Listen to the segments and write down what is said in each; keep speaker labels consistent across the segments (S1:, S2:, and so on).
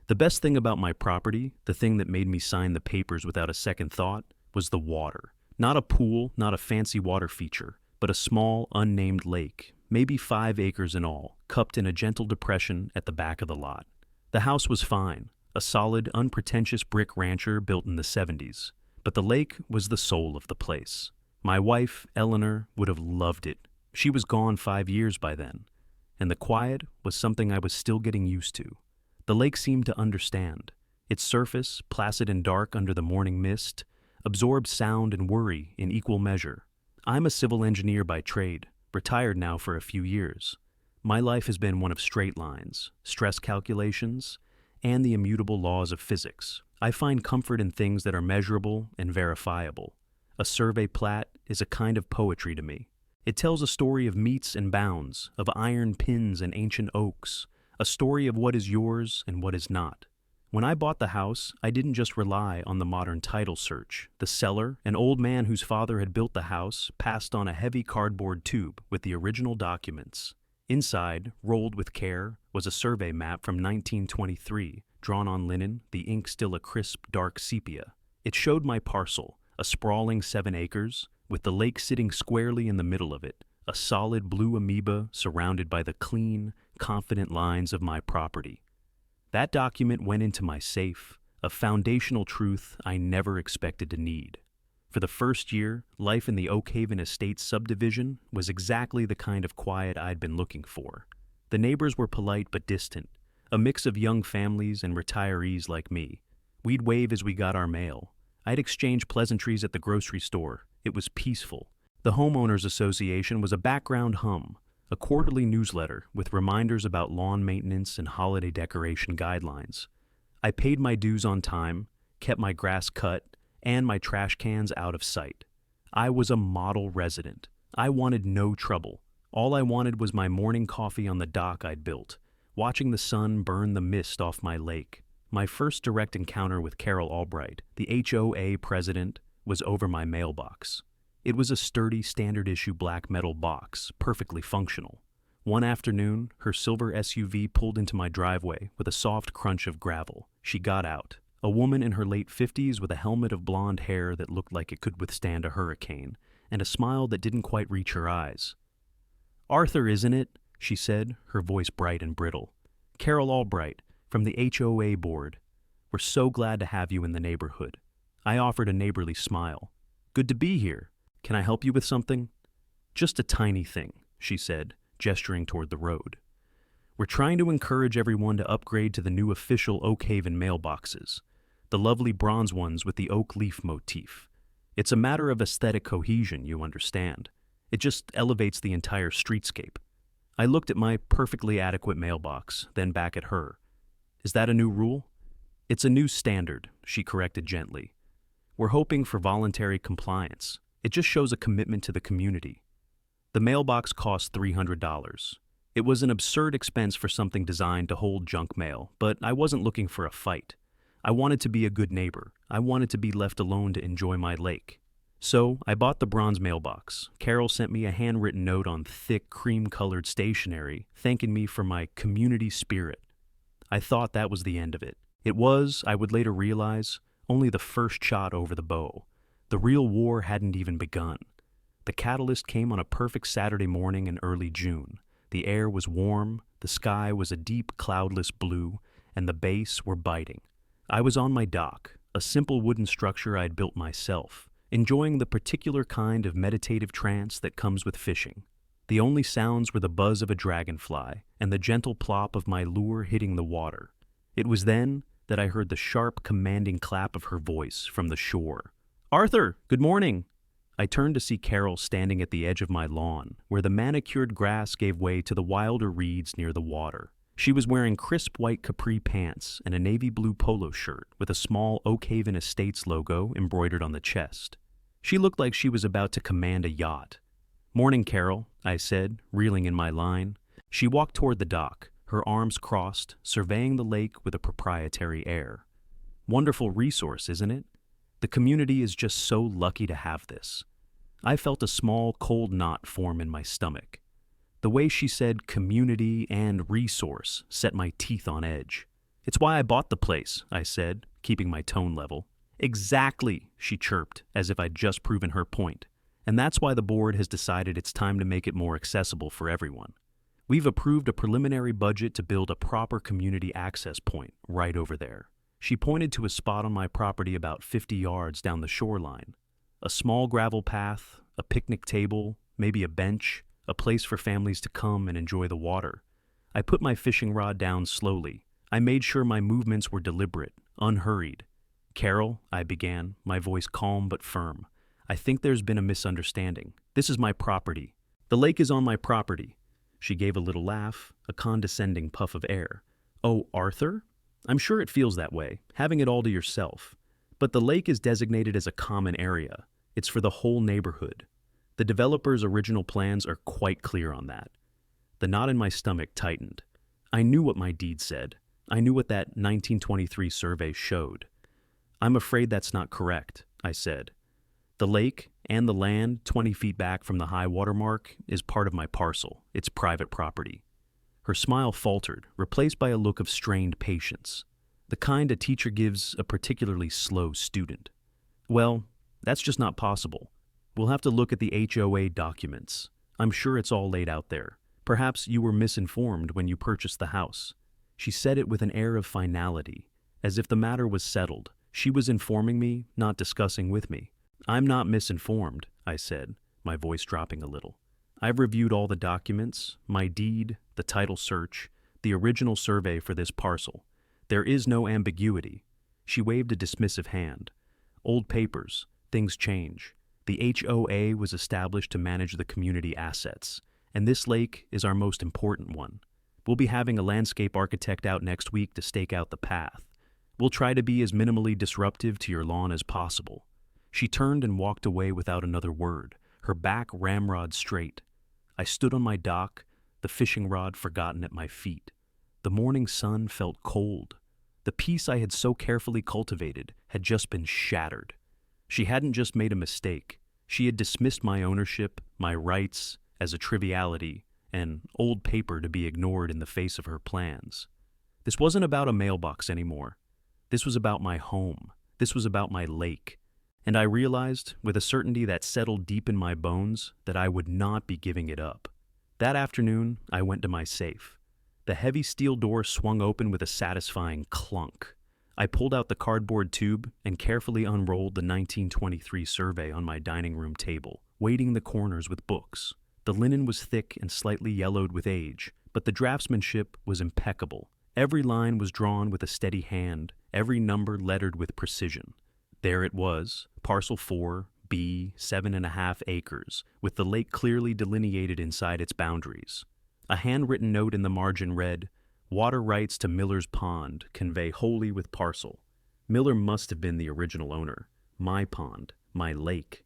S1: The best thing about my property, the thing that made me sign the papers without a second thought, was the water. Not a pool, not a fancy water feature, but a small, unnamed lake, maybe 5 acres in all, cupped in a gentle depression at the back of the lot. The house was fine, a solid, unpretentious brick rancher built in the 70s, but the lake was the soul of the place. My wife, Eleanor, would have loved it. She was gone 5 years by then, and the quiet was something I was still getting used to. The lake seemed to understand. Its surface, placid and dark under the morning mist, absorbed sound and worry in equal measure. I'm a civil engineer by trade, retired now for a few years. My life has been one of straight lines, stress calculations, and the immutable laws of physics. I find comfort in things that are measurable and verifiable. A survey plat is a kind of poetry to me. It tells a story of metes and bounds, of iron pins and ancient oaks, a story of what is yours and what is not. When I bought the house, I didn't just rely on the modern title search. The seller, an old man whose father had built the house, passed on a heavy cardboard tube with the original documents. Inside, rolled with care, was a survey map from 1923, drawn on linen, the ink still a crisp, dark sepia. It showed my parcel, a sprawling 7 acres, with the lake sitting squarely in the middle of it, a solid blue amoeba surrounded by the clean, confident lines of my property. That document went into my safe, a foundational truth I never expected to need. For the first year, life in the Oakhaven Estates subdivision was exactly the kind of quiet I'd been looking for. The neighbors were polite but distant, a mix of young families and retirees like me. We'd wave as we got our mail. I'd exchange pleasantries at the grocery store. It was peaceful. The Homeowners Association was a background hum, a quarterly newsletter with reminders about lawn maintenance and holiday decoration guidelines. I paid my dues on time, kept my grass cut, and my trash cans out of sight. I was a model resident. I wanted no trouble. All I wanted was my morning coffee on the dock I'd built, watching the sun burn the mist off my lake. My first direct encounter with Carol Albright, the HOA president, was over my mailbox. It was a sturdy, standard-issue black metal box, perfectly functional. One afternoon, her silver SUV pulled into my driveway with a soft crunch of gravel. She got out. A woman in her late 50s with a helmet of blonde hair that looked like it could withstand a hurricane, and a smile that didn't quite reach her eyes. "Arthur, isn't it?" she said, her voice bright and brittle. "Carol Albright, from the HOA board. We're so glad to have you in the neighborhood." I offered a neighborly smile. "Good to be here. Can I help you with something?" "Just a tiny thing," she said, gesturing toward the road. "We're trying to encourage everyone to upgrade to the new official Oakhaven mailboxes, the lovely bronze ones with the oak leaf motif. It's a matter of aesthetic cohesion, you understand. It just elevates the entire streetscape." I looked at my perfectly adequate mailbox, then back at her. "Is that a new rule?" "It's a new standard," she corrected gently. "We're hoping for voluntary compliance. It just shows a commitment to the community." The mailbox cost $300. It was an absurd expense for something designed to hold junk mail, but I wasn't looking for a fight. I wanted to be a good neighbor. I wanted to be left alone to enjoy my lake. So I bought the bronze mailbox. Carol sent me a handwritten note on thick, cream-colored stationery, thanking me for my community spirit. I thought that was the end of it. It was, I would later realize, only the first shot over the bow. The real war hadn't even begun. The catalyst came on a perfect Saturday morning in early June. The air was warm, the sky was a deep cloudless blue, and the bays were biting. I was on my dock, a simple wooden structure I'd built myself, enjoying the particular kind of meditative trance that comes with fishing. The only sounds were the buzz of a dragonfly and the gentle plop of my lure hitting the water. It was then that I heard the sharp, commanding clap of her voice from the shore. "Arthur, good morning!" I turned to see Carol standing at the edge of my lawn, where the manicured grass gave way to the wilder reeds near the water. She was wearing crisp white capri pants and a navy blue polo shirt with a small Oakhaven Estates logo embroidered on the chest. She looked like she was about to command a yacht. "Morning, Carol," I said, reeling in my line. She walked toward the dock, her arms crossed, surveying the lake with a proprietary air. "Wonderful resource, isn't it? The community is just so lucky to have this." I felt a small, cold knot form in my stomach. The way she said community and resource set my teeth on edge. It's why I bought the place, I said, keeping my tone level. Exactly, she chirped, as if I'd just proven her point. And that's why the board has decided it's time to make it more accessible for everyone. We've approved a preliminary budget to build a proper community access point right over there. She pointed to a spot on my property about 50 yards down the shoreline. A small gravel path, a picnic table, maybe a bench, a place for families to come and enjoy the water. I put my fishing rod down slowly. I made sure my movements were deliberate, unhurried. Carol, I began, my voice calm but firm. I think there's been a misunderstanding. This is my property. The lake is on my property. She gave a little laugh, a condescending puff of air. Oh, Arthur? I'm sure it feels that way, having it all to yourself. But the lake is designated as a common area. It's for the whole neighborhood. The developer's original plans are quite clear on that. The knot in my stomach tightened. I knew what my deed said. I knew what that 1923 survey showed. I'm afraid that's not correct, I said. The lake and the land 20 feet back from the high water mark is part of my parcel. It's private property. Her smile faltered, replaced by a look of strained patience, the kind a teacher gives a particularly slow student. Well, that's just not possible. We'll have to look at the HOA documents. I'm sure it's all laid out there. Perhaps you were misinformed when you purchased the house. She said it with an air of finality, as if the matter was settled. She was informing me, not discussing with me. I'm not misinformed, I said, my voice dropping a little. I've reviewed all the documents, my deed, the title search, the original survey for this parcel. There is no ambiguity. She waved a dismissive hand. Old papers, things change. The HOA was established to manage the community assets, and this lake is our most important one. We'll be having a landscape architect out next week to stake out the path. We'll try to be as minimally disruptive to your lawn as possible. She turned and walked away without another word, her back ramrod straight. I stood on my dock, the fishing rod forgotten at my feet. The morning sun felt cold. The peace I had so carefully cultivated had just been shattered. She hadn't just made a mistake. She had dismissed my ownership, my rights, as a triviality, an old paper to be ignored in the face of her plans. This wasn't about a mailbox anymore. This was about my home. This was about my lake. And I realized, with a certainty that settled deep in my bones, that I would not be giving it up. That afternoon, I went to my safe. The heavy steel door swung open with a satisfying clunk. I pulled out the cardboard tube and carefully unrolled the 1923 survey on my dining room table, weighting the corners with books. The linen was thick and slightly yellowed with age, but the draftsmanship was impeccable. Every line was drawn with a steady hand, every number lettered with precision. There it was, Parcel 4, B, 7.5 acres, with the lake clearly delineated inside its boundaries. A handwritten note in the margin read, "Water rights to Miller's Pond convey wholly with parcel." Miller must have been the original owner. My pond, my lake.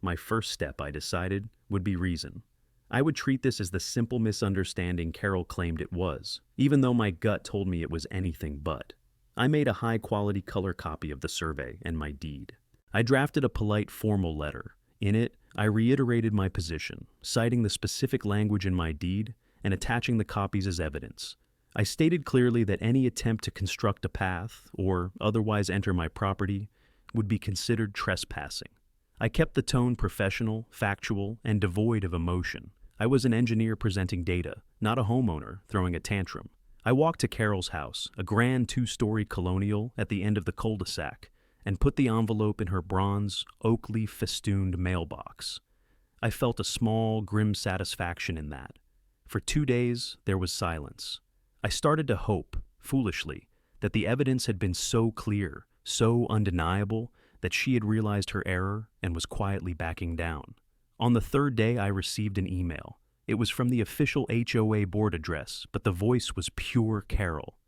S1: My first step, I decided, would be reason. I would treat this as the simple misunderstanding Carol claimed it was, even though my gut told me it was anything but. I made a high-quality color copy of the survey and my deed. I drafted a polite formal letter. In it, I reiterated my position, citing the specific language in my deed and attaching the copies as evidence. I stated clearly that any attempt to construct a path or otherwise enter my property would be considered trespassing. I kept the tone professional, factual, and devoid of emotion. I was an engineer presenting data, not a homeowner throwing a tantrum. I walked to Carol's house, a grand 2-story colonial at the end of the cul-de-sac, and put the envelope in her bronze, oak leaf festooned mailbox. I felt a small, grim satisfaction in that. For 2 days, there was silence. I started to hope, foolishly, that the evidence had been so clear, so undeniable, that she had realized her error and was quietly backing down. On the 3rd day, I received an email. It was from the official HOA board address, but the voice was pure Carol.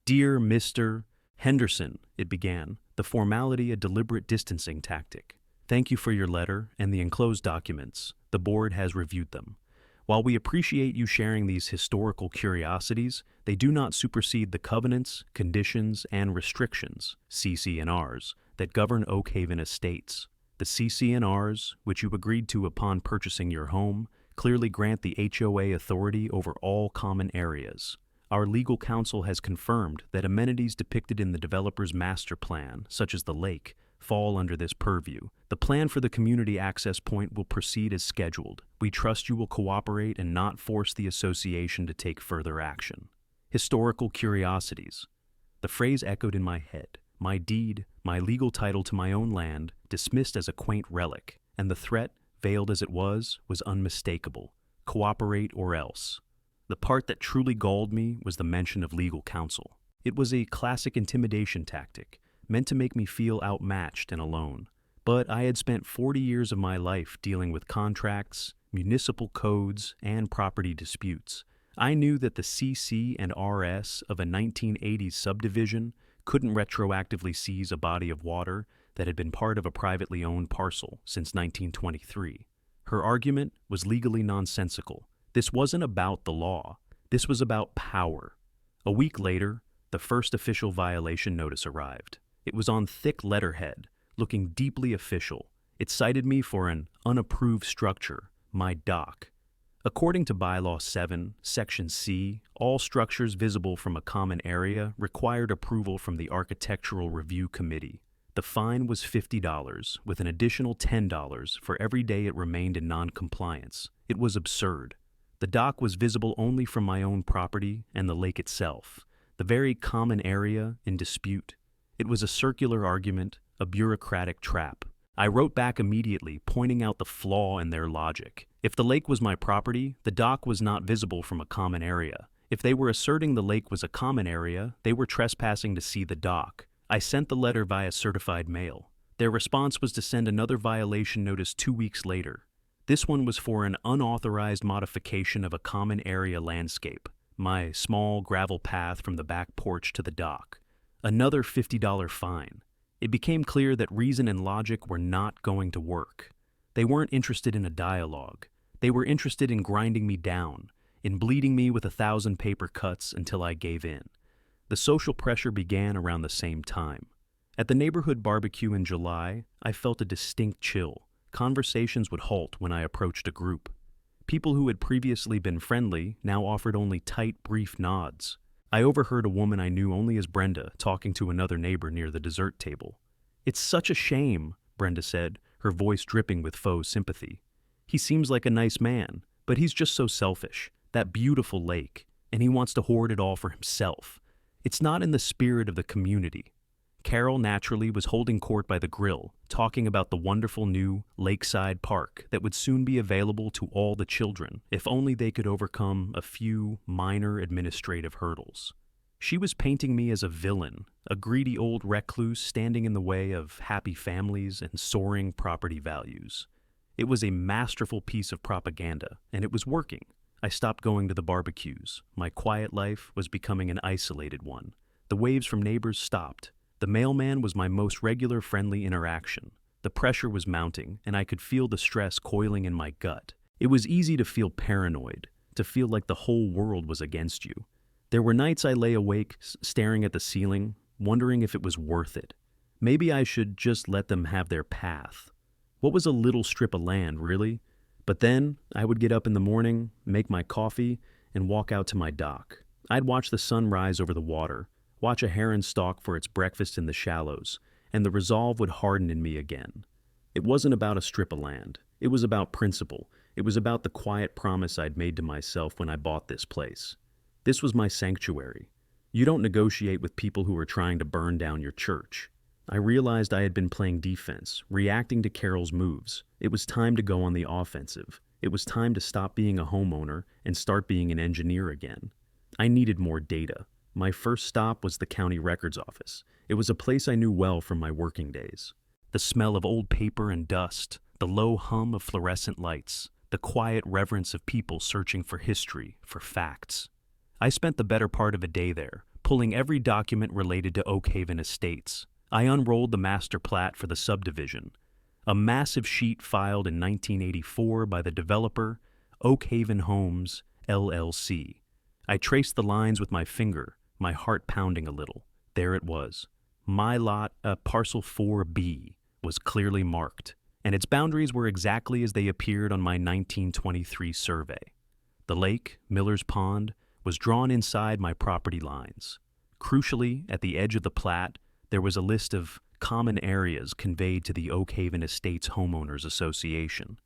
S1: "Dear Mr. Henderson," it began, the formality a deliberate distancing tactic. "Thank you for your letter and the enclosed documents. The board has reviewed them. While we appreciate you sharing these historical curiosities, they do not supersede the covenants, conditions, and restrictions, CC&Rs, that govern Oak Haven Estates. The CC&Rs, which you agreed to upon purchasing your home, clearly grant the HOA authority over all common areas. Our legal counsel has confirmed that amenities depicted in the developer's master plan, such as the lake, fall under this purview. The plan for the community access point will proceed as scheduled. We trust you will cooperate and not force the association to take further action. Historical curiosities. The phrase echoed in my head. My deed, my legal title to my own land, dismissed as a quaint relic, and the threat, veiled as it was unmistakable. Cooperate or else. The part that truly galled me was the mention of legal counsel. It was a classic intimidation tactic, meant to make me feel outmatched and alone. But I had spent 40 years of my life dealing with contracts, municipal codes, and property disputes. I knew that the CC and RS of a 1980s subdivision couldn't retroactively seize a body of water that had been part of a privately owned parcel since 1923. Her argument was legally nonsensical. This wasn't about the law. This was about power. A week later, the first official violation notice arrived. It was on thick letterhead, looking deeply official. It cited me for an unapproved structure, my dock. According to Bylaw 7, Section C, all structures visible from a common area required approval from the Architectural Review Committee. The fine was $50, with an additional $10 for every day it remained in non-compliance. It was absurd. The dock was visible only from my own property and the lake itself, the very common area in dispute. It was a circular argument, a bureaucratic trap. I wrote back immediately, pointing out the flaw in their logic. If the lake was my property, the dock was not visible from a common area. If they were asserting the lake was a common area, they were trespassing to see the dock. I sent the letter via certified mail. Their response was to send another violation notice 2 weeks later. This one was for an unauthorized modification of a common area landscape, my small gravel path from the back porch to the dock. Another $50 fine. It became clear that reason and logic were not going to work. They weren't interested in a dialogue. They were interested in grinding me down, in bleeding me with 1,000 paper cuts until I gave in. The social pressure began around the same time. At the neighborhood barbecue in July, I felt a distinct chill. Conversations would halt when I approached a group. People who had previously been friendly now offered only tight, brief nods. I overheard a woman I knew only as Brenda talking to another neighbor near the dessert table. "It's such a shame," Brenda said, her voice dripping with faux sympathy. "He seems like a nice man, but he's just so selfish. That beautiful lake, and he wants to hoard it all for himself. It's not in the spirit of the community." Carol naturally was holding court by the grill, talking about the wonderful new lakeside park that would soon be available to all the children, if only they could overcome a few minor administrative hurdles. She was painting me as a villain, a greedy old recluse standing in the way of happy families and soaring property values. It was a masterful piece of propaganda, and it was working. I stopped going to the barbecues. My quiet life was becoming an isolated one. The waves from neighbors stopped. The mailman was my most regular friendly interaction. The pressure was mounting, and I could feel the stress coiling in my gut. It was easy to feel paranoid, to feel like the whole world was against you. There were nights I lay awake, staring at the ceiling, wondering if it was worth it. Maybe I should just let them have their path. What was a little strip of land, really? But then, I would get up in the morning, make my coffee, and walk out to my dock. I'd watch the sun rise over the water, watch a heron stalk for its breakfast in the shallows, and the resolve would harden in me again. It wasn't about a strip of land. It was about principle. It was about the quiet promise I'd made to myself when I bought this place. This was my sanctuary. You don't negotiate with people who are trying to burn down your church. I realized I had been playing defense, reacting to Carol's moves. It was time to go on the offensive. It was time to stop being a homeowner and start being an engineer again. I needed more data. My first stop was the county records office. It was a place I knew well from my working days. The smell of old paper and dust, the low hum of fluorescent lights, the quiet reverence of people searching for history, for facts. I spent the better part of a day there, pulling every document related to Oak Haven Estates. I unrolled the master plat for the subdivision, a massive sheet filed in 1984 by the developer, Oak Haven Homes, LLC. I traced the lines with my finger, my heart pounding a little. There it was. My lot, parcel 4B, was clearly marked, and its boundaries were exactly as they appeared on my 1923 survey. The lake, Miller's Pond, was drawn inside my property lines. Crucially, at the edge of the plat, there was a list of common areas conveyed to the Oak Haven Estates Homeowners Association.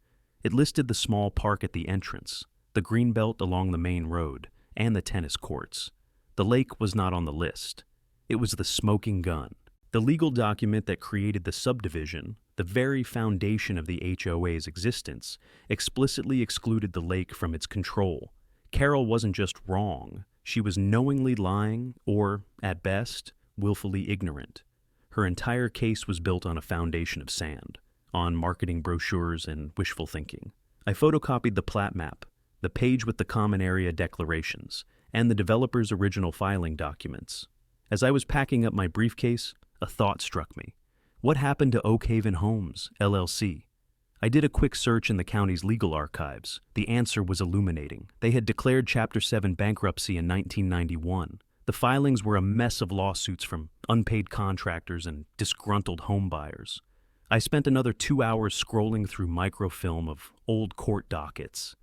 S1: It listed the small park at the entrance, the greenbelt along the main road, and the tennis courts. The lake was not on the list. It was the smoking gun. The legal document that created the subdivision, the very foundation of the HOA's existence, explicitly excluded the lake from its control. Carol wasn't just wrong. She was knowingly lying or, at best, willfully ignorant. Her entire case was built on a foundation of sand, on marketing brochures and wishful thinking. I photocopied the plat map, the page with the common area declarations, and the developer's original filing documents. As I was packing up my briefcase, a thought struck me. What happened to Oak Haven Homes, LLC? I did a quick search in the county's legal archives. The answer was illuminating. They had declared Chapter 7 bankruptcy in 1991. The filings were a mess of lawsuits from unpaid contractors and disgruntled homebuyers. I spent another 2 hours scrolling through microfilm of old court dockets.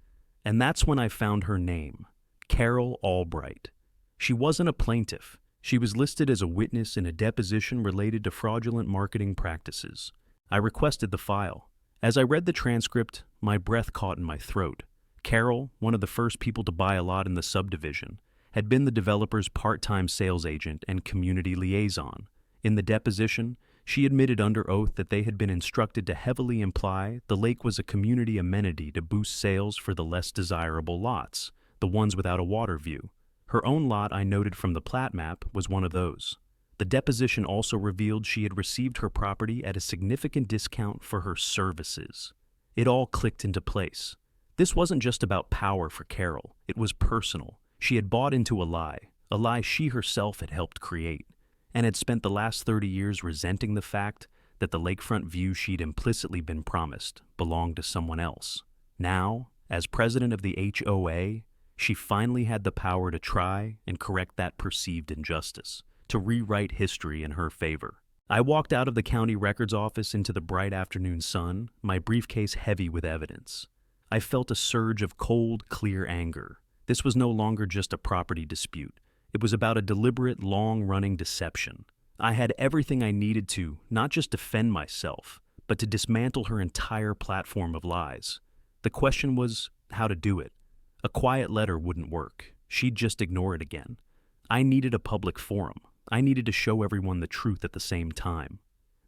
S1: And that's when I found her name, Carol Albright. She wasn't a plaintiff. She was listed as a witness in a deposition related to fraudulent marketing practices. I requested the file. As I read the transcript, my breath caught in my throat. Carol, one of the first people to buy a lot in the subdivision, had been the developer's part-time sales agent and community liaison. In the deposition, she admitted under oath that they had been instructed to heavily imply the lake was a community amenity to boost sales for the less desirable lots, the ones without a water view. Her own lot, I noted from the plat map, was one of those. The deposition also revealed she had received her property at a significant discount for her services. It all clicked into place. This wasn't just about power for Carol. It was personal. She had bought into a lie she herself had helped create, and had spent the last 30 years resenting the fact that the lakefront view she'd implicitly been promised belonged to someone else. Now, as president of the HOA, she finally had the power to try and correct that perceived injustice, to rewrite history in her favor. I walked out of the county records office into the bright afternoon sun, my briefcase heavy with evidence. I felt a surge of cold, clear anger. This was no longer just a property dispute. It was about a deliberate, long-running deception. I had everything I needed to, not just defend myself, but to dismantle her entire platform of lies. The question was how to do it. A quiet letter wouldn't work. She'd just ignore it again. I needed a public forum. I needed to show everyone the truth at the same time.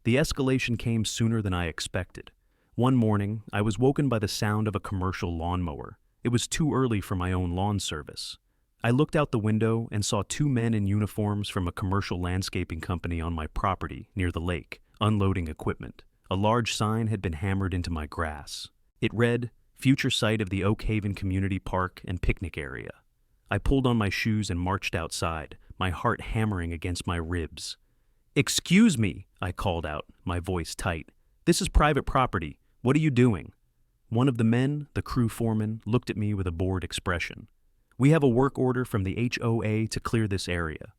S1: The escalation came sooner than I expected. One morning, I was woken by the sound of a commercial lawnmower. It was too early for my own lawn service. I looked out the window and saw two men in uniforms from a commercial landscaping company on my property near the lake, unloading equipment. A large sign had been hammered into my grass. It read, "Future site of the Oak Haven Community Park and Picnic Area." I pulled on my shoes and marched outside, my heart hammering against my ribs. "Excuse me," I called out, my voice tight. "This is private property. What are you doing?" One of the men, the crew foreman, looked at me with a bored expression. "We have a work order from the HOA to clear this area."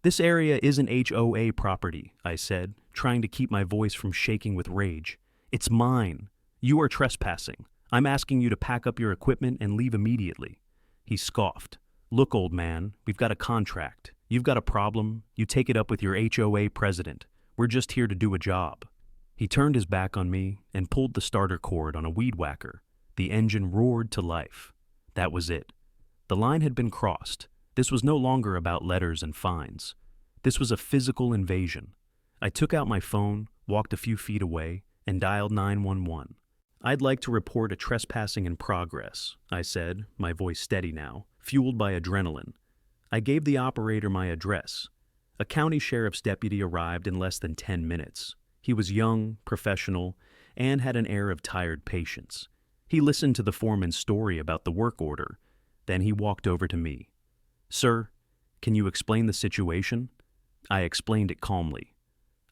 S1: "This area isn't HOA property," I said, trying to keep my voice from shaking with rage. "It's mine. You are trespassing. I'm asking you to pack up your equipment and leave immediately." He scoffed. "Look, old man, we've got a contract. You've got a problem, you take it up with your HOA president. We're just here to do a job." He turned his back on me and pulled the starter cord on a weed whacker. The engine roared to life. That was it. The line had been crossed. This was no longer about letters and fines. This was a physical invasion. I took out my phone, walked a few feet away, and dialed 911. "I'd like to report a trespassing in progress," I said, my voice steady now, fueled by adrenaline. I gave the operator my address. A county sheriff's deputy arrived in less than 10 minutes. He was young, professional, and had an air of tired patience. He listened to the foreman's story about the work order. Then he walked over to me. "Sir, can you explain the situation?" I explained it calmly.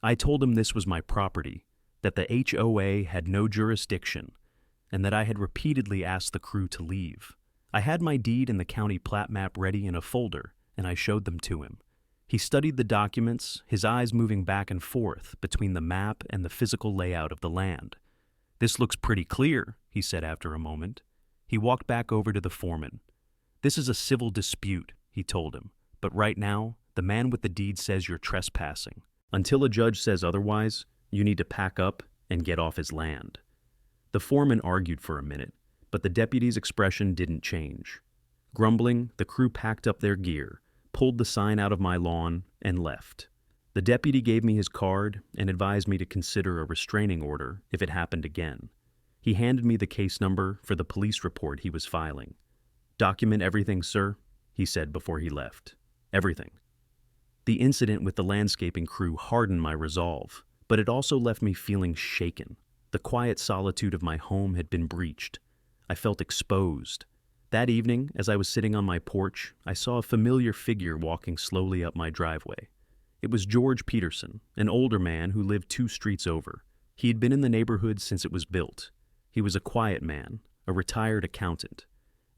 S1: I told him this was my property, that the HOA had no jurisdiction, and that I had repeatedly asked the crew to leave. I had my deed and the county plat map ready in a folder, and I showed them to him. He studied the documents, his eyes moving back and forth between the map and the physical layout of the land. "This looks pretty clear," he said after a moment. He walked back over to the foreman. "This is a civil dispute," he told him. "But right now, the man with the deed says you're trespassing. Until a judge says otherwise, you need to pack up and get off his land." The foreman argued for a minute, but the deputy's expression didn't change. Grumbling, the crew packed up their gear, pulled the sign out of my lawn, and left. The deputy gave me his card and advised me to consider a restraining order if it happened again. He handed me the case number for the police report he was filing. "Document everything, sir," he said before he left. "Everything." The incident with the landscaping crew hardened my resolve, but it also left me feeling shaken. The quiet solitude of my home had been breached. I felt exposed. That evening, as I was sitting on my porch, I saw a familiar figure walking slowly up my driveway. It was George Peterson, an older man who lived 2 streets over. He had been in the neighborhood since it was built. He was a quiet man, a retired accountant,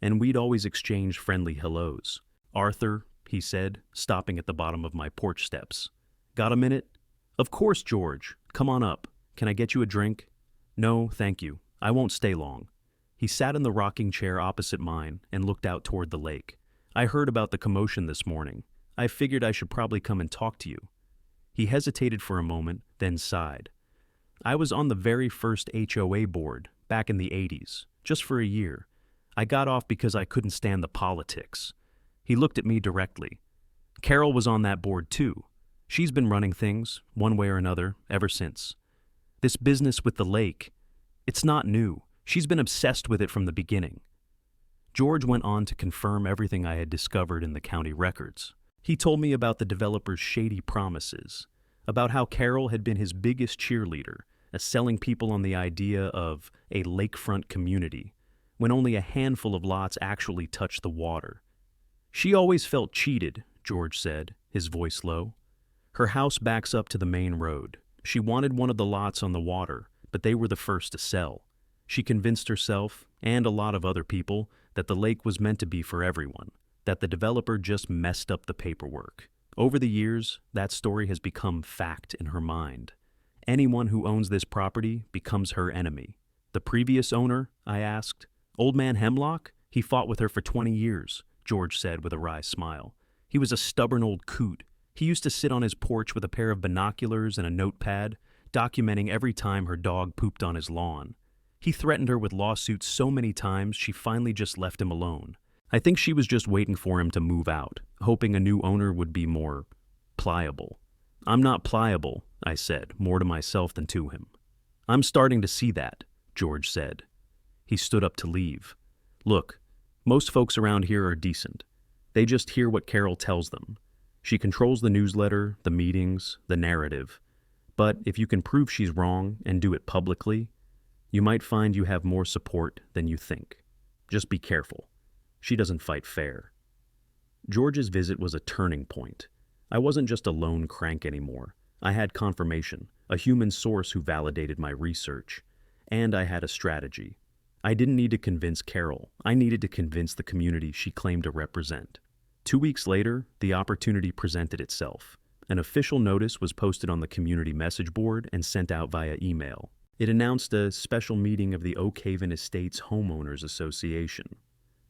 S1: and we'd always exchanged friendly hellos. "Arthur," he said, stopping at the bottom of my porch steps. "Got a minute?" "Of course, George. Come on up. Can I get you a drink?" "No, thank you. I won't stay long." He sat in the rocking chair opposite mine and looked out toward the lake. "I heard about the commotion this morning. I figured I should probably come and talk to you." He hesitated for a moment, then sighed. "I was on the very first HOA board, back in the 80s, just for a year. I got off because I couldn't stand the politics." He looked at me directly. "Carol was on that board too. She's been running things, one way or another, ever since. This business with the lake, it's not new. She's been obsessed with it from the beginning." George went on to confirm everything I had discovered in the county records. He told me about the developer's shady promises, about how Carol had been his biggest cheerleader, selling people on the idea of a lakefront community, when only a handful of lots actually touched the water. "She always felt cheated," George said, his voice low. "Her house backs up to the main road. She wanted one of the lots on the water, but they were the first to sell. She convinced herself, and a lot of other people, that the lake was meant to be for everyone, that the developer just messed up the paperwork. Over the years, that story has become fact in her mind. Anyone who owns this property becomes her enemy." "The previous owner?" I asked. "Old Man Hemlock? He fought with her for 20 years, George said with a wry smile. "He was a stubborn old coot. He used to sit on his porch with a pair of binoculars and a notepad, documenting every time her dog pooped on his lawn. He threatened her with lawsuits so many times she finally just left him alone. I think she was just waiting for him to move out, hoping a new owner would be more pliable." "I'm not pliable," I said, more to myself than to him. "I'm starting to see that," George said. He stood up to leave. "Look, most folks around here are decent. They just hear what Carol tells them. She controls the newsletter, the meetings, the narrative. But if you can prove she's wrong and do it publicly, you might find you have more support than you think. Just be careful. She doesn't fight fair." George's visit was a turning point. I wasn't just a lone crank anymore. I had confirmation, a human source who validated my research. And I had a strategy. I didn't need to convince Carol. I needed to convince the community she claimed to represent. 2 weeks later, the opportunity presented itself. An official notice was posted on the community message board and sent out via email. It announced a special meeting of the Oak Haven Estates Homeowners Association.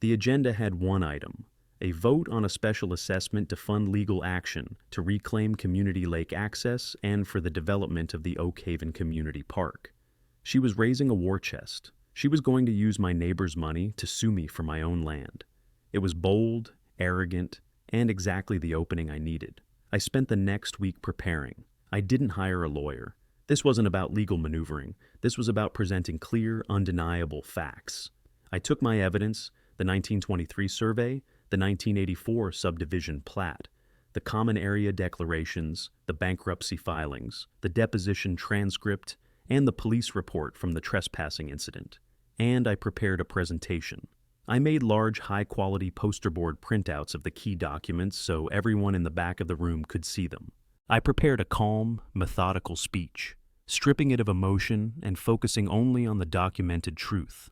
S1: The agenda had one item: a vote on a special assessment to fund legal action to reclaim community lake access and for the development of the Oak Haven Community Park. She was raising a war chest. She was going to use my neighbor's money to sue me for my own land. It was bold, arrogant, and exactly the opening I needed. I spent the next week preparing. I didn't hire a lawyer. This wasn't about legal maneuvering. This was about presenting clear, undeniable facts. I took my evidence, the 1923 survey, the 1984 subdivision plat, the common area declarations, the bankruptcy filings, the deposition transcript, and the police report from the trespassing incident. And I prepared a presentation. I made large, high-quality poster board printouts of the key documents so everyone in the back of the room could see them. I prepared a calm, methodical speech, stripping it of emotion and focusing only on the documented truth.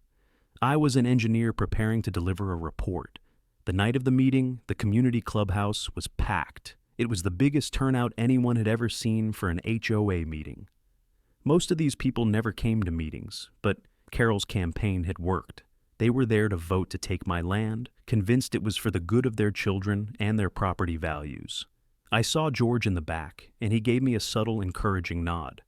S1: I was an engineer preparing to deliver a report. The night of the meeting, the community clubhouse was packed. It was the biggest turnout anyone had ever seen for an HOA meeting. Most of these people never came to meetings, but Carol's campaign had worked. They were there to vote to take my land, convinced it was for the good of their children and their property values. I saw George in the back, and he gave me a subtle, encouraging nod.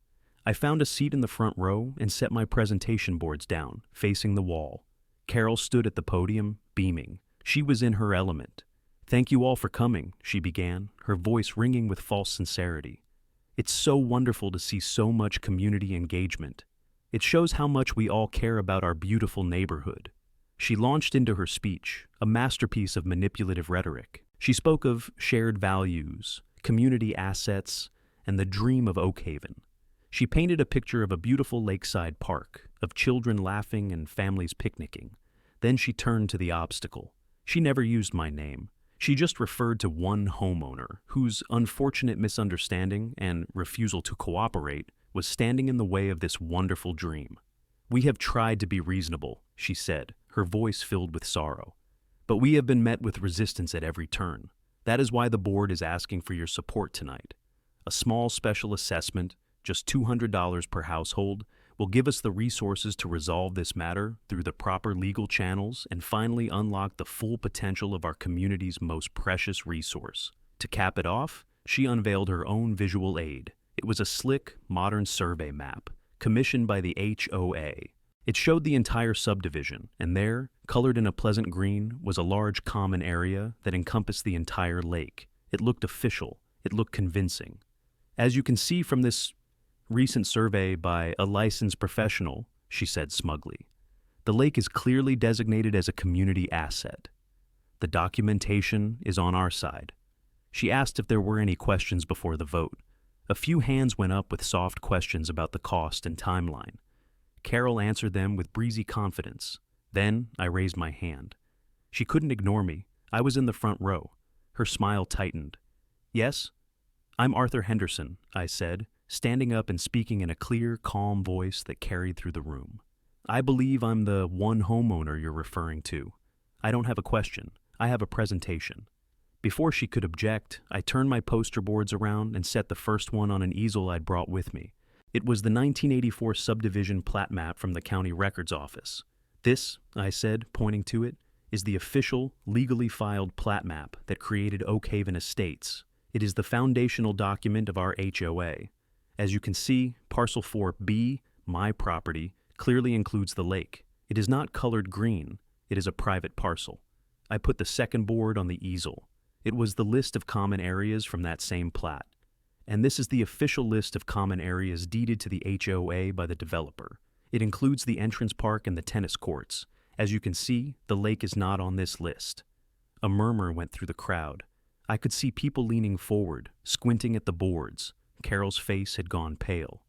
S1: I found a seat in the front row and set my presentation boards down, facing the wall. Carol stood at the podium, beaming. She was in her element. "Thank you all for coming," she began, her voice ringing with false sincerity. "It's so wonderful to see so much community engagement. It shows how much we all care about our beautiful neighborhood." She launched into her speech, a masterpiece of manipulative rhetoric. She spoke of shared values, community assets, and the dream of Oak Haven. She painted a picture of a beautiful lakeside park, of children laughing and families picnicking. Then she turned to the obstacle. She never used my name. She just referred to one homeowner whose unfortunate misunderstanding and refusal to cooperate was standing in the way of this wonderful dream. "We have tried to be reasonable," she said, her voice filled with sorrow. "But we have been met with resistance at every turn. That is why the board is asking for your support tonight. A small special assessment, just $200 per household, will give us the resources to resolve this matter through the proper legal channels and finally unlock the full potential of our community's most precious resource." To cap it off, she unveiled her own visual aid. It was a slick, modern survey map, commissioned by the HOA. It showed the entire subdivision, and there, colored in a pleasant green, was a large common area that encompassed the entire lake. It looked official. It looked convincing. "As you can see from this recent survey by a licensed professional," she said smugly, "the lake is clearly designated as a community asset. The documentation is on our side." She asked if there were any questions before the vote. A few hands went up with soft questions about the cost and timeline. Carol answered them with breezy confidence. Then I raised my hand. She couldn't ignore me. I was in the front row. Her smile tightened. "Yes? I'm Arthur Henderson," I said, standing up and speaking in a clear, calm voice that carried through the room. "I believe I'm the one homeowner you're referring to. I don't have a question. I have a presentation." Before she could object, I turned my poster boards around and set the first one on an easel I'd brought with me. It was the 1984 subdivision plat map from the county records office. "This," I said, pointing to it, "is the official, legally filed plat map that created Oak Haven Estates. It is the foundational document of our HOA. As you can see, Parcel 4B, my property, clearly includes the lake. It is not colored green. It is a private parcel." I put the second board on the easel. It was the list of common areas from that same plat. And this is the official list of common areas deeded to the HOA by the developer. It includes the entrance park and the tennis courts. As you can see, the lake is not on this list. A murmur went through the crowd. I could see people leaning forward, squinting at the boards. Carol's face had gone pale.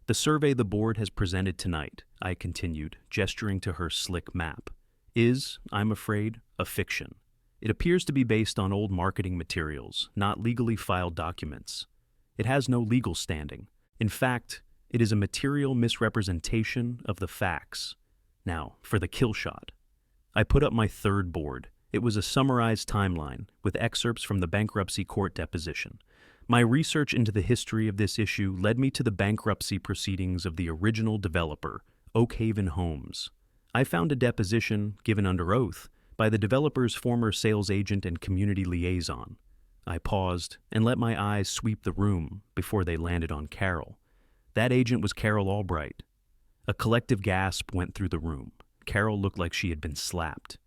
S1: "The survey the board has presented tonight," I continued, gesturing to her slick map, "is, I'm afraid, a fiction. It appears to be based on old marketing materials, not legally filed documents. It has no legal standing. In fact, it is a material misrepresentation of the facts. Now, for the kill shot." I put up my third board. It was a summarized timeline with excerpts from the bankruptcy court deposition. My research into the history of this issue led me to the bankruptcy proceedings of the original developer, Oak Haven Homes. I found a deposition, given under oath, by the developer's former sales agent and community liaison. I paused and let my eyes sweep the room before they landed on Carol. That agent was Carol Albright. A collective gasp went through the room. Carol looked like she had been slapped.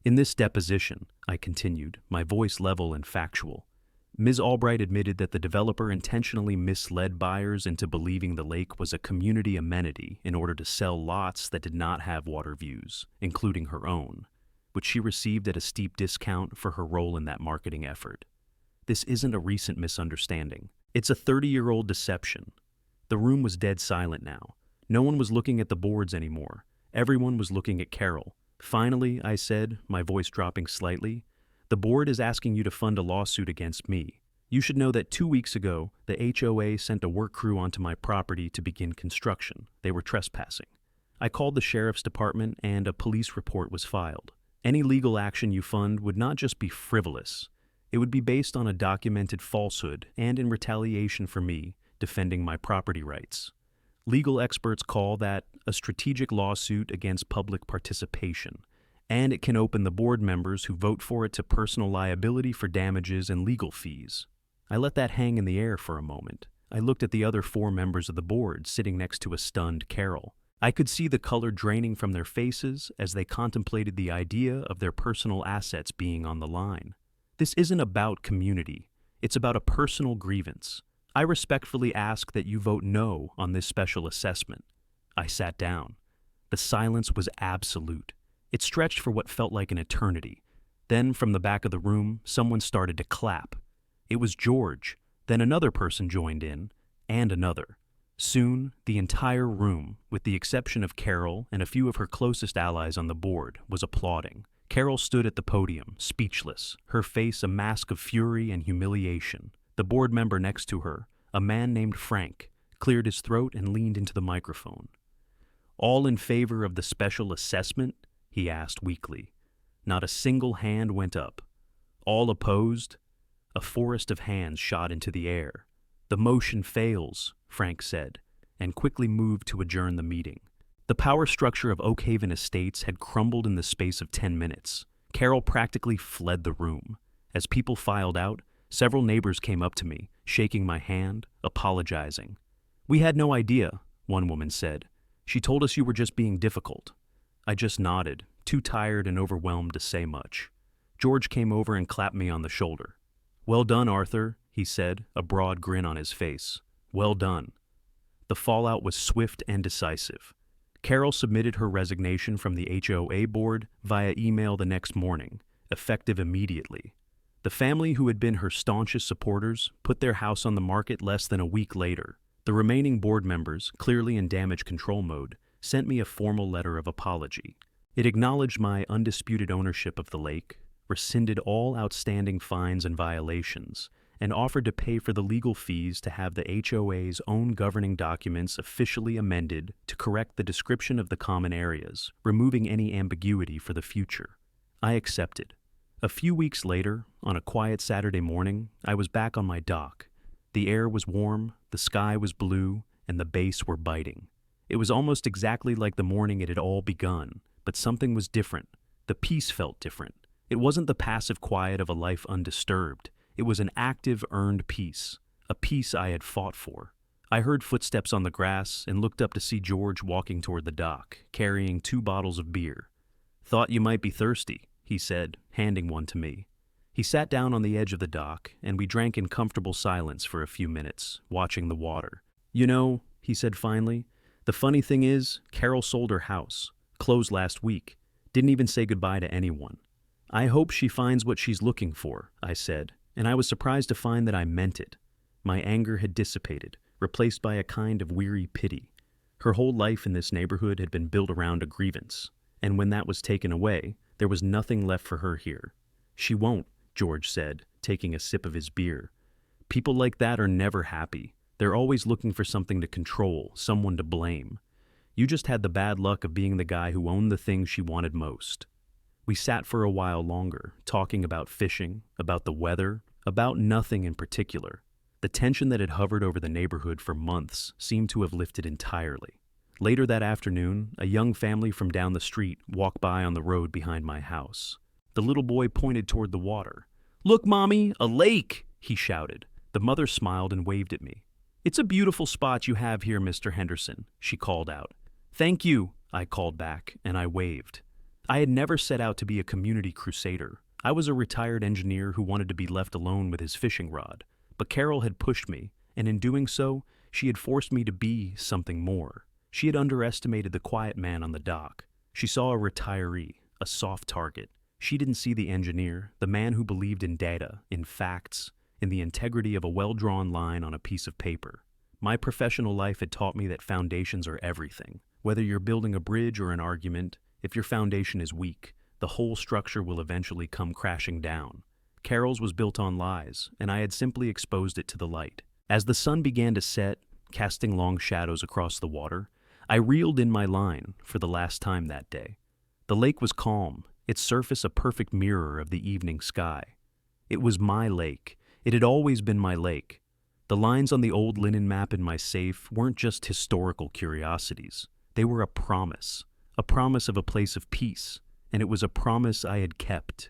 S1: "In this deposition," I continued, my voice level and factual, "Ms. Albright admitted that the developer intentionally misled buyers into believing the lake was a community amenity in order to sell lots that did not have water views, including her own, which she received at a steep discount for her role in that marketing effort. This isn't a recent misunderstanding. It's a 30-year-old deception." The room was dead silent now. No one was looking at the boards anymore. Everyone was looking at Carol. "Finally," I said, my voice dropping slightly, "the board is asking you to fund a lawsuit against me. You should know that 2 weeks ago, the HOA sent a work crew onto my property to begin construction. They were trespassing. I called the sheriff's department and a police report was filed. Any legal action you fund would not just be frivolous. It would be based on a documented falsehood and in retaliation for me defending my property rights. Legal experts call that a strategic lawsuit against public participation, And it can open the board members who vote for it to personal liability for damages and legal fees. I let that hang in the air for a moment. I looked at the other 4 members of the board sitting next to a stunned Carol. I could see the color draining from their faces as they contemplated the idea of their personal assets being on the line. This isn't about community. It's about a personal grievance. I respectfully ask that you vote no on this special assessment. I sat down. The silence was absolute. It stretched for what felt like an eternity. Then, from the back of the room, someone started to clap. It was George. Then another person joined in, and another. Soon, the entire room, with the exception of Carol and a few of her closest allies on the board, was applauding. Carol stood at the podium, speechless, her face a mask of fury and humiliation. The board member next to her, a man named Frank, cleared his throat and leaned into the microphone. "All in favor of the special assessment?" he asked weakly. Not a single hand went up. "All opposed?" A forest of hands shot into the air. "The motion fails," Frank said, and quickly moved to adjourn the meeting. The power structure of Oak Haven Estates had crumbled in the space of 10 minutes. Carol practically fled the room. As people filed out, several neighbors came up to me, shaking my hand, apologizing. "We had no idea," one woman said. "She told us you were just being difficult." I just nodded, too tired and overwhelmed to say much. George came over and clapped me on the shoulder. "Well done, Arthur," he said, a broad grin on his face. "Well done." The fallout was swift and decisive. Carol submitted her resignation from the HOA board via email the next morning, effective immediately. The family who had been her staunchest supporters put their house on the market less than a week later. The remaining board members, clearly in damage control mode, sent me a formal letter of apology. It acknowledged my undisputed ownership of the lake, rescinded all outstanding fines and violations, and offered to pay for the legal fees to have the HOA's own governing documents officially amended to correct the description of the common areas, removing any ambiguity for the future. I accepted. A few weeks later, on a quiet Saturday morning, I was back on my dock. The air was warm, the sky was blue, and the bass were biting. It was almost exactly like the morning it had all begun, but something was different. The peace felt different. It wasn't the passive quiet of a life undisturbed. It was an active, earned peace, a peace I had fought for. I heard footsteps on the grass and looked up to see George walking toward the dock, carrying 2 bottles of beer. "Thought you might be thirsty," he said, handing one to me. He sat down on the edge of the dock, and we drank in comfortable silence for a few minutes, watching the water. "You know," he said finally, "the funny thing is, Carol sold her house, closed last week, didn't even say goodbye to anyone." "I hope she finds what she's looking for," I said, and I was surprised to find that I meant it. My anger had dissipated, replaced by a kind of weary pity. Her whole life in this neighborhood had been built around a grievance, and when that was taken away, there was nothing left for her here. "She won't," George said, taking a sip of his beer. "People like that are never happy. They're always looking for something to control, someone to blame. You just had the bad luck of being the guy who owned the thing she wanted most." We sat for a while longer, talking about fishing, about the weather, about nothing in particular. The tension that had hovered over the neighborhood for months seemed to have lifted entirely. Later that afternoon, a young family from down the street walked by on the road behind my house. The little boy pointed toward the water. "Look, Mommy, a lake!" he shouted. The mother smiled and waved at me. "It's a beautiful spot you have here, Mr. Henderson," she called out. "Thank you," I called back, and I waved. I had never set out to be a community crusader. I was a retired engineer who wanted to be left alone with his fishing rod. But Carol had pushed me, and in doing so, she had forced me to be something more. She had underestimated the quiet man on the dock. She saw a retiree, a soft target. She didn't see the engineer, the man who believed in data, in facts, in the integrity of a well-drawn line on a piece of paper. My professional life had taught me that foundations are everything. Whether you're building a bridge or an argument, if your foundation is weak, the whole structure will eventually come crashing down. Carol's was built on lies, and I had simply exposed it to the light. As the sun began to set, casting long shadows across the water, I reeled in my line for the last time that day. The lake was calm, its surface a perfect mirror of the evening sky. It was my lake. It had always been my lake. The lines on the old linen map in my safe weren't just historical curiosities. They were a promise of a place of peace, and it was a promise I had kept.